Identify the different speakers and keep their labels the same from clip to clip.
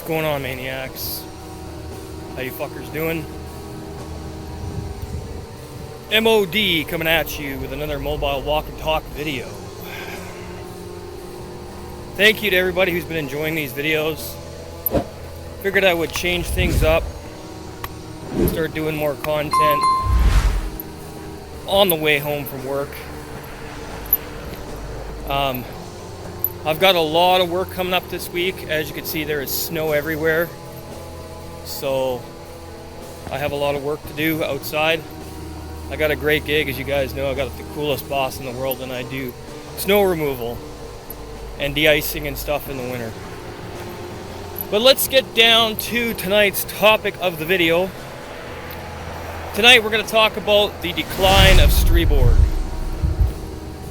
Speaker 1: going on, maniacs? How you fuckers doing? MOD coming at you with another mobile walk and talk video. Thank you to everybody who's been enjoying these videos. Figured I would change things up, start doing more content on the way home from work. I've got a lot of work coming up this week. As you can see, there is snow everywhere. So I have a lot of work to do outside. I got a great gig, as you guys know. I got the coolest boss in the world, and I do snow removal and de-icing and stuff in the winter. But let's get down to tonight's topic of the video. Tonight we're going to talk about the decline of Striborg.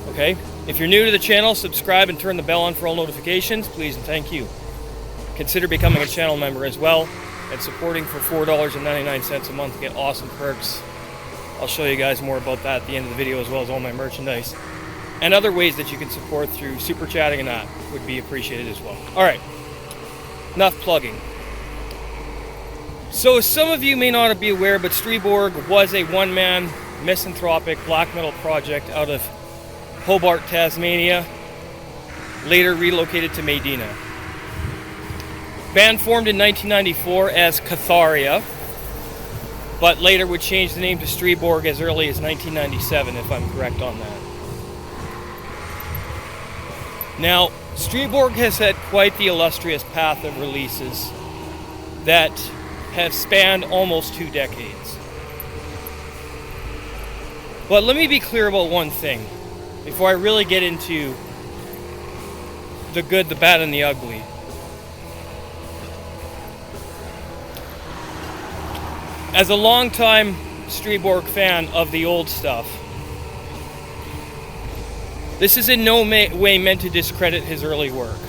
Speaker 1: Okay? If you're new to the channel, subscribe and turn the bell on for all notifications, please and thank you. Consider becoming a channel member as well and supporting for $4.99 a month to get awesome perks. I'll show you guys more about that at the end of the video, as well as all my merchandise. And other ways that you can support through super chatting and that would be appreciated as well. Alright, enough plugging. So some of you may not be aware, but Striborg was a one-man misanthropic black metal project out of Hobart, Tasmania, later relocated to Medina. Band formed in 1994 as Catharia, but later would change the name to Striborg as early as 1997, if I'm correct on that. Now, Striborg has had quite the illustrious path of releases that have spanned almost 2 decades. But let me be clear about one thing before I really get into the good, the bad, and the ugly. As a longtime Striborg fan of the old stuff, this is in no way meant to discredit his early work.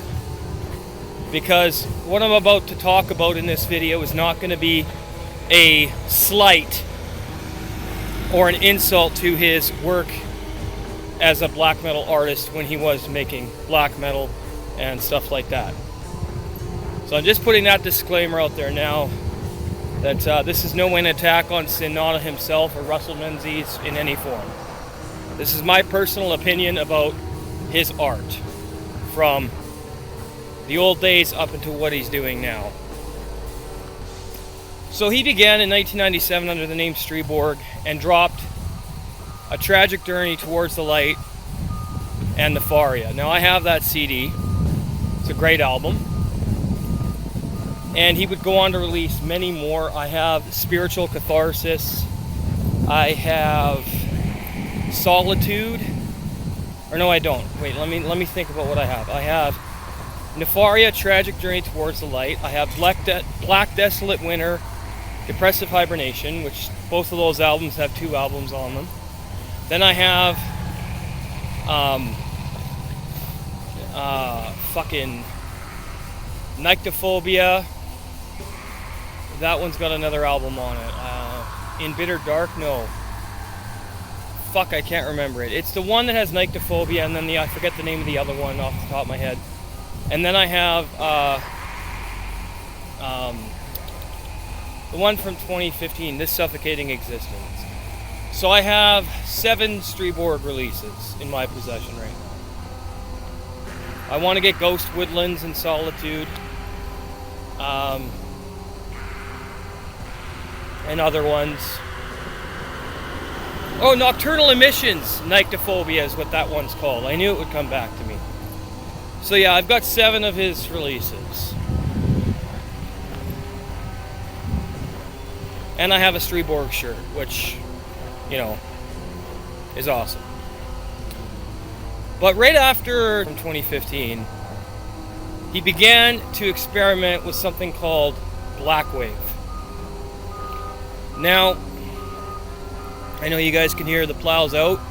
Speaker 1: Because what I'm about to talk about in this video is not going to be a slight or an insult to his work as a black metal artist when he was making black metal and stuff like that. So I'm just putting that disclaimer out there now, that this is no way an attack on Sinata himself or Russell Menzies in any form. This is my personal opinion about his art from the old days up into what he's doing now. So he began in 1997 under the name Striborg and dropped A Tragic Journey Towards the Light and Nefaria. Now I have that CD. It's a great album. And he would go on to release many more. I have Spiritual Catharsis. I have Solitude. Or no, I don't. Wait, let me think about what I have. I have Nefaria, Tragic Journey Towards the Light. I have Black Desolate Winter, Depressive Hibernation, which both of those albums have 2 albums on them. Then I have fucking Nyctophobia. That one's got another album on it. In Bitter Dark, no. Fuck, I can't remember it. It's the one that has Nyctophobia, and then I forget the name of the other one off the top of my head. And then I have the one from 2015, This Suffocating Existence. So I have 7 Striborg releases in my possession right now. I want to get Ghost Woodlands and Solitude. And other ones. Oh, Nocturnal Emissions, Nyctophobia is what that one's called. I knew it would come back to me. So yeah, I've got 7 of his releases. And I have a Striborg shirt, which, you know, is awesome. But right after 2015, he began to experiment with something called Black Wave. Now, I know you guys can hear the plows out.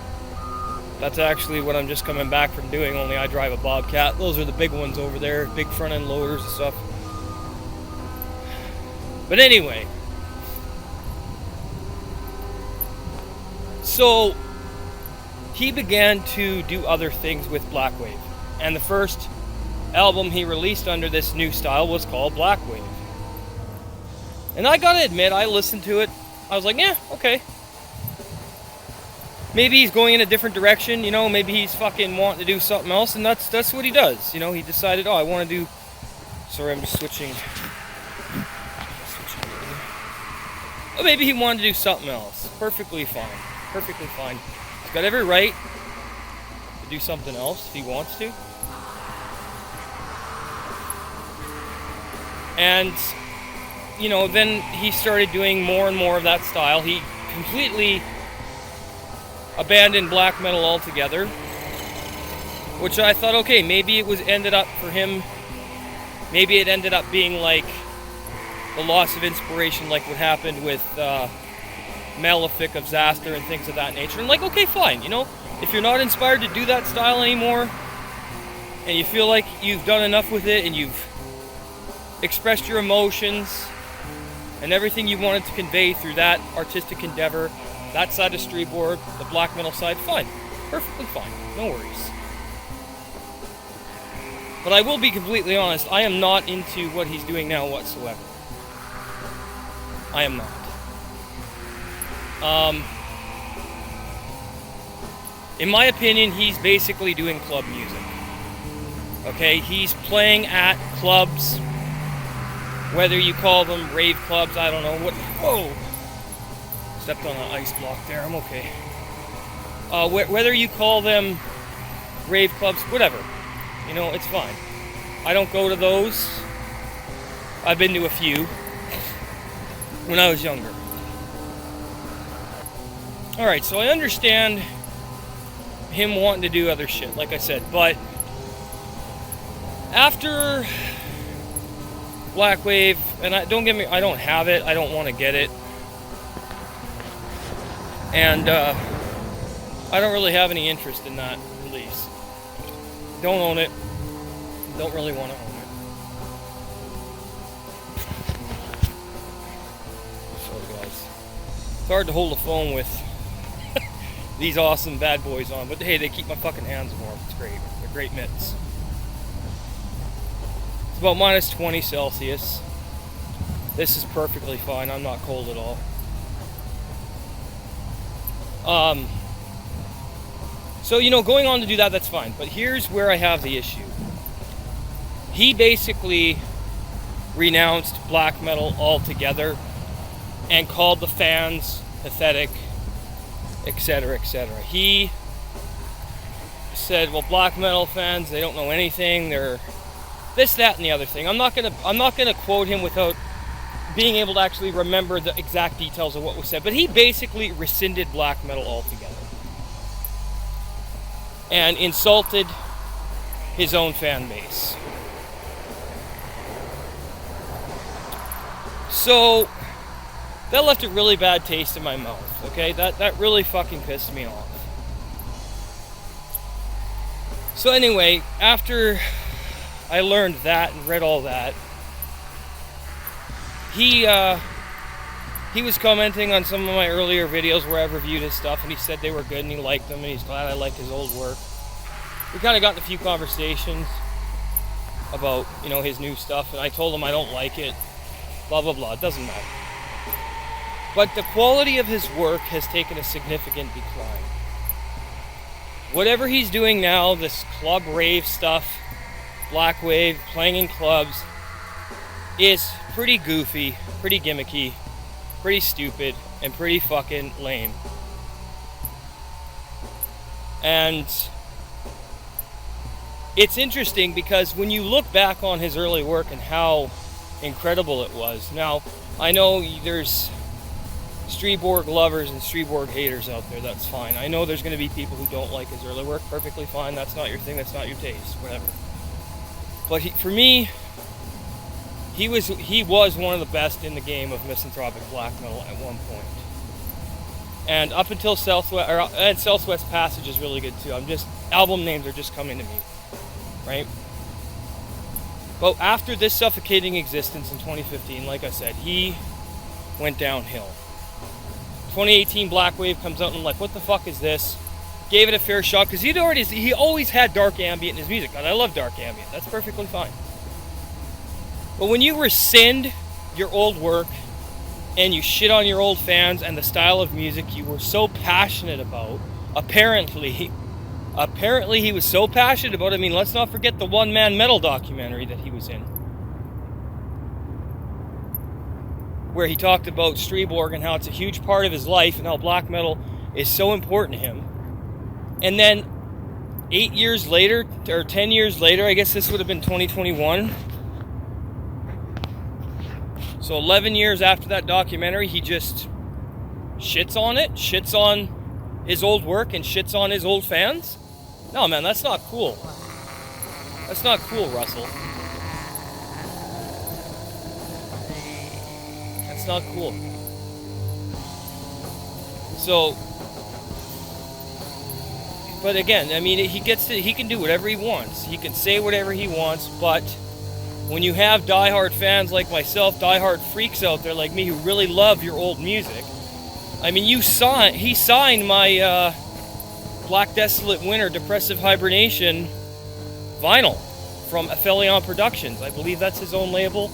Speaker 1: That's actually what I'm just coming back from doing, only I drive a Bobcat. Those are the big ones over there, big front end loaders and stuff. But anyway, so he began to do other things with Black Wave. And the first album he released under this new style was called Black Wave. And I gotta admit, I listened to it. I was like, yeah, okay. Maybe he's going in a different direction, you know, maybe he's fucking wanting to do something else, and that's what he does. You know, he decided, oh, I want to do... Sorry, I'm just switching. Oh, maybe he wanted to do something else. Perfectly fine. Perfectly fine. He's got every right to do something else if he wants to. And, you know, then he started doing more and more of that style. He completely abandoned black metal altogether, which I thought, okay, maybe it was ended up for him, maybe it ended up being like the loss of inspiration, like what happened with Malefic of Zaster and things of that nature. And like, okay, fine, you know, if you're not inspired to do that style anymore, and you feel like you've done enough with it, and you've expressed your emotions and everything you wanted to convey through that artistic endeavor, that side of Striborg, the black metal side, fine. Perfectly fine. No worries. But I will be completely honest, I am not into what he's doing now whatsoever. I am not. In my opinion, he's basically doing club music. Okay, he's playing at clubs, whether you call them rave clubs, I don't know what. Whoa! Stepped on an ice block there, I'm okay. Whether you call them rave clubs, whatever. You know, it's fine. I don't go to those. I've been to a few when I was younger. Alright, so I understand him wanting to do other shit, like I said, but after Black Wave, and don't get me, I don't have it, I don't want to get it. And I don't really have any interest in that release. Don't own it. Don't really want to own it. Sorry guys. It's hard to hold a phone with these awesome bad boys on, but hey, they keep my fucking hands warm. It's great. They're great mitts. It's about minus 20 Celsius. This is perfectly fine. I'm not cold at all. So, you know, going on to do that, that's fine. But here's where I have the issue. He basically renounced black metal altogether and called the fans pathetic, etc., etc. He said, well, black metal fans, they don't know anything. They're this, that, and the other thing. I'm not gonna quote him without being able to actually remember the exact details of what was said. But he basically rescinded black metal altogether and insulted his own fan base. So that left a really bad taste in my mouth, okay? That really fucking pissed me off. So anyway, after I learned that and read all that, he was commenting on some of my earlier videos where I've reviewed his stuff, and he said they were good and he liked them and he's glad I liked his old work. We kind of got in a few conversations about, you know, his new stuff, and I told him I don't like it, blah blah blah, it doesn't matter. But the quality of his work has taken a significant decline. Whatever he's doing now, this club rave stuff, black wave, playing in clubs, is pretty goofy, pretty gimmicky, pretty stupid, and pretty fucking lame. And it's interesting because when you look back on his early work and how incredible it was. Now, I know there's Striborg lovers and Striborg haters out there, that's fine. I know there's going to be people who don't like his early work, perfectly fine, that's not your thing, that's not your taste, whatever. But for me, he was one of the best in the game of misanthropic black metal at one point. And up until Southwest Passage is really good too. Album names are just coming to me, right? But after this suffocating existence in 2015, like I said, he went downhill. 2018 Black Wave comes out and I'm like, what the fuck is this? gave it a fair shot, because he always had dark ambient in his music, and I love dark ambient. That's perfectly fine. But when you rescind your old work and you shit on your old fans and the style of music you were so passionate about, apparently he was so passionate about it. I mean, let's not forget the one-man metal documentary that he was in, where he talked about Striborg and how it's a huge part of his life and how black metal is so important to him. And then 8 years later, or 10 years later, I guess this would have been 2021. So 11 years after that documentary, he just shits on it, shits on his old work, and shits on his old fans? No, man, that's not cool. That's not cool, Russell. That's not cool. So, but again, I mean, he can do whatever he wants. He can say whatever he wants, but when you have diehard fans like myself, diehard freaks out there like me who really love your old music, I mean, he signed my Black Desolate Winter Depressive Hibernation vinyl from Aphelion Productions. I believe that's his own label.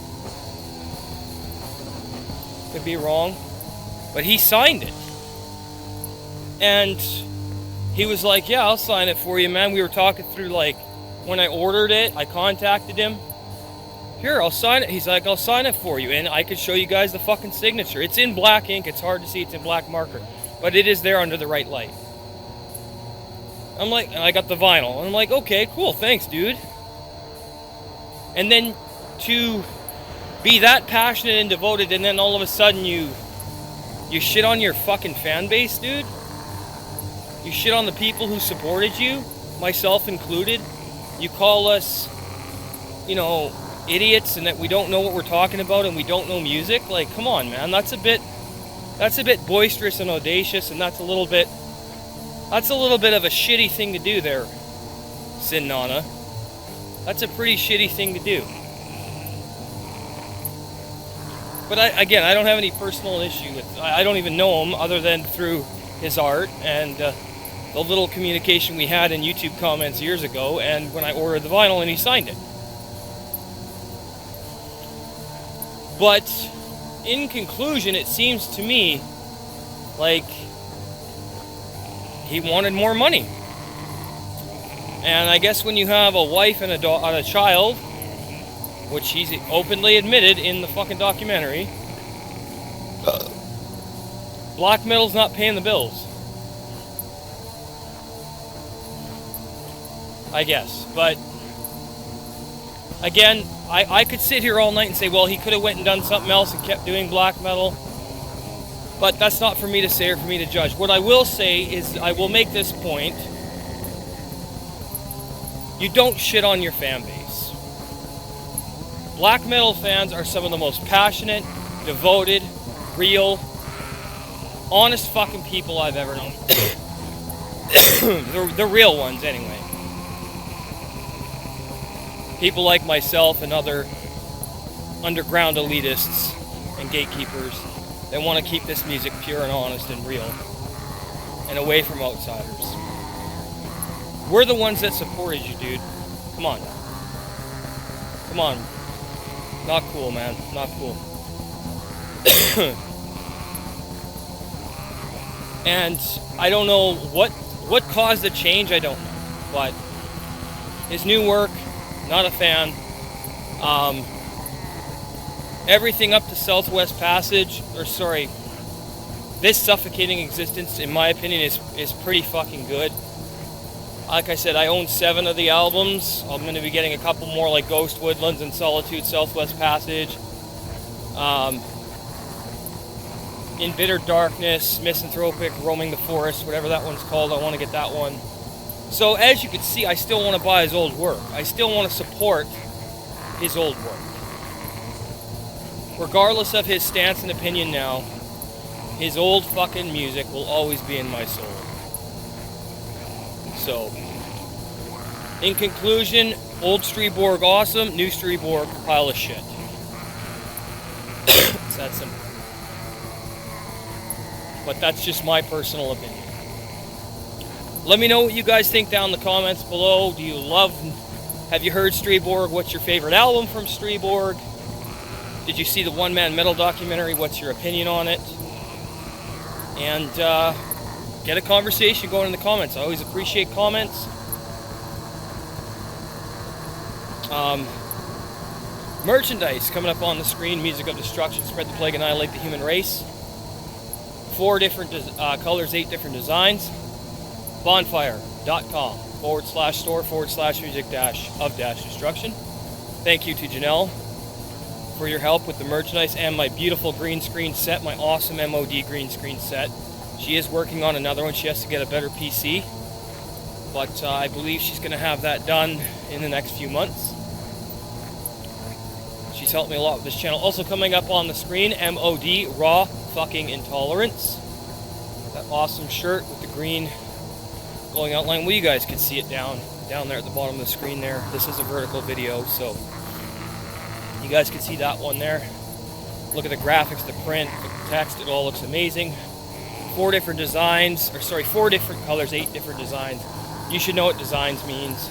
Speaker 1: Could be wrong. But he signed it. And he was like, yeah, I'll sign it for you, man. We were talking through, like, when I ordered it, I contacted him. Here, I'll sign it. He's like, I'll sign it for you. And I could show you guys the fucking signature. It's in black ink. It's hard to see. It's in black marker. But it is there under the right light. I'm like, and I got the vinyl. And I'm like, okay, cool. Thanks, dude. And then to be that passionate and devoted, and then all of a sudden you shit on your fucking fan base, dude. You shit on the people who supported you, myself included. You call us, idiots, and that we don't know what we're talking about and we don't know music. Like, come on, man. That's a bit boisterous and audacious, and that's a little bit of a shitty thing to do there, Sin Nana. That's a pretty shitty thing to do. But I don't have any personal issue with. I don't even know him other than through his art and the little communication we had in YouTube comments years ago, and when I ordered the vinyl and he signed it. But in conclusion, it seems to me like he wanted more money. And I guess when you have a wife and a child, which he's openly admitted in the fucking documentary, black metal's not paying the bills. I guess. But again, I could sit here all night and say, well, he could have went and done something else and kept doing black metal. But that's not for me to say or for me to judge. What I will say is, I will make this point. You don't shit on your fan base. Black metal fans are some of the most passionate, devoted, real, honest fucking people I've ever known. The real ones, anyway. People like myself and other underground elitists and gatekeepers that want to keep this music pure and honest and real and away from outsiders. We're the ones that supported you, dude. Come on. Come on. Not cool, man. Not cool. And I don't know what caused the change, I don't know. But his new work, not a fan. Everything up to Southwest Passage, this Suffocating Existence, in my opinion, is pretty fucking good. Like I said, I own 7 of the albums. I'm going to be getting a couple more, like Ghost Woodlands and Solitude, Southwest Passage. In Bitter Darkness, Misanthropic, Roaming the Forest, whatever that one's called, I want to get that one. So as you can see, I still want to buy his old work. I still want to support his old work. Regardless of his stance and opinion now, his old fucking music will always be in my soul. So, in conclusion, old Striborg awesome, new Striborg pile of shit. It's that simple. But that's just my personal opinion. Let me know what you guys think down in the comments below. Do you love, have you heard Striborg? What's your favorite album from Striborg? Did you see the One Man Metal documentary? What's your opinion on it? And get a conversation going in the comments. I always appreciate comments. Merchandise coming up on the screen. Music of Destruction, Spread the Plague, Annihilate the Human Race. 4 different colors, 8 different designs. Bonfire.com/store/music-of-destruction. Thank you to Janelle for your help with the merchandise and my beautiful green screen set, my awesome MOD green screen set. She is working on another one. She has to get a better PC, but I believe she's going to have that done in the next few months. She's helped me a lot with this channel. Also coming up on the screen, MOD, Raw Fucking Intolerance. That awesome shirt with the green glowing outline. Well, you guys can see it down there at the bottom of the screen there. This is a vertical video, so you guys can see that one there. Look at the graphics, the print, the text, it all looks amazing. 4 different designs, or sorry, 4 different colors, 8 different designs. You should know what designs means.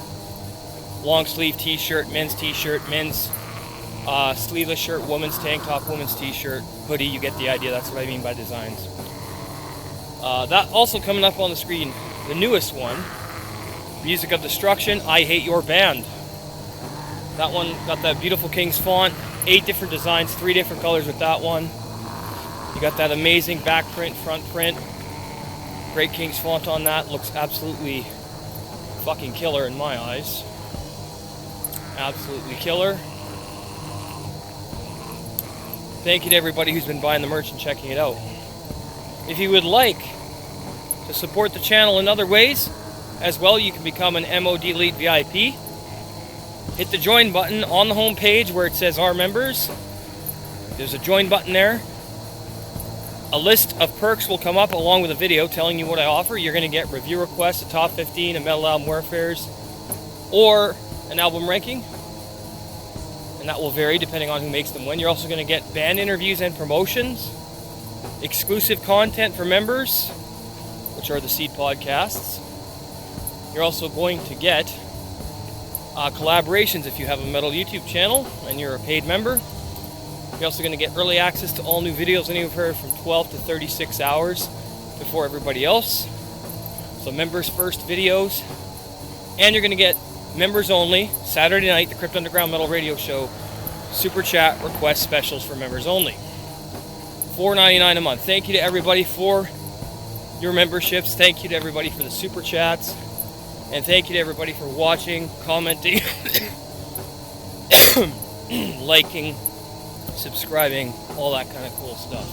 Speaker 1: Long sleeve t-shirt, men's sleeveless shirt, woman's tank top, woman's t-shirt, hoodie, you get the idea, that's what I mean by designs. That also coming up on the screen, the newest one, Music of Destruction, I Hate Your Band. That one got that beautiful King's font, 8 different designs, 3 different colors with that one. You got that amazing back print, front print, great King's font on that, looks absolutely fucking killer in my eyes. Absolutely killer. Thank you to everybody who's been buying the merch and checking it out. If you would like to support the channel in other ways as well, you can become an MOD Elite VIP. Hit the join button on the home page where it says Our Members. There's a join button there. A list of perks will come up along with a video telling you what I offer. You're going to get review requests, a top 15, a metal album warfares, or an album ranking. And that will vary depending on who makes them win. You're also going to get band interviews and promotions, exclusive content for members, which are the Seed podcasts. You're also going to get collaborations if you have a metal YouTube channel and you're a paid member. You're also going to get early access to all new videos anywhere from 12 to 36 hours before everybody else. So members first videos. And you're going to get members only, Saturday night, the Crypt Underground Metal Radio Show, Super Chat request specials for members only. $4.99 a month. Thank you to everybody for your memberships. Thank you to everybody for the Super Chats. And thank you to everybody for watching, commenting, liking, subscribing, all that kind of cool stuff.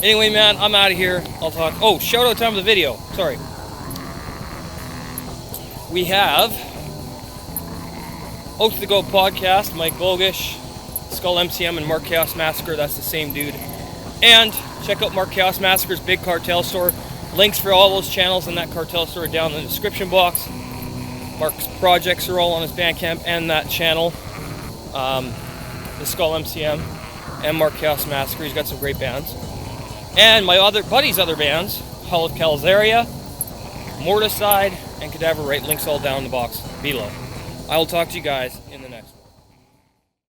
Speaker 1: Anyway, man, I'm out of here. I'll talk. Oh, shout out time of the video. Sorry. We have Oath to the Go podcast, Mike Bogish, Skull MCM, and Mark Chaos Massacre. That's the same dude. And check out Mark Chaos Massacre's Big Cartel Store. Links for all those channels in that cartel store are down in the description box. Mark's projects are all on his Bandcamp and that channel. The Skull MCM and Mark Chaos Massacre. He's got some great bands. And my other buddy's other bands, Hall of Calzaria, Morticide, and Cadaver Right. Links all down in the box below. I will talk to you guys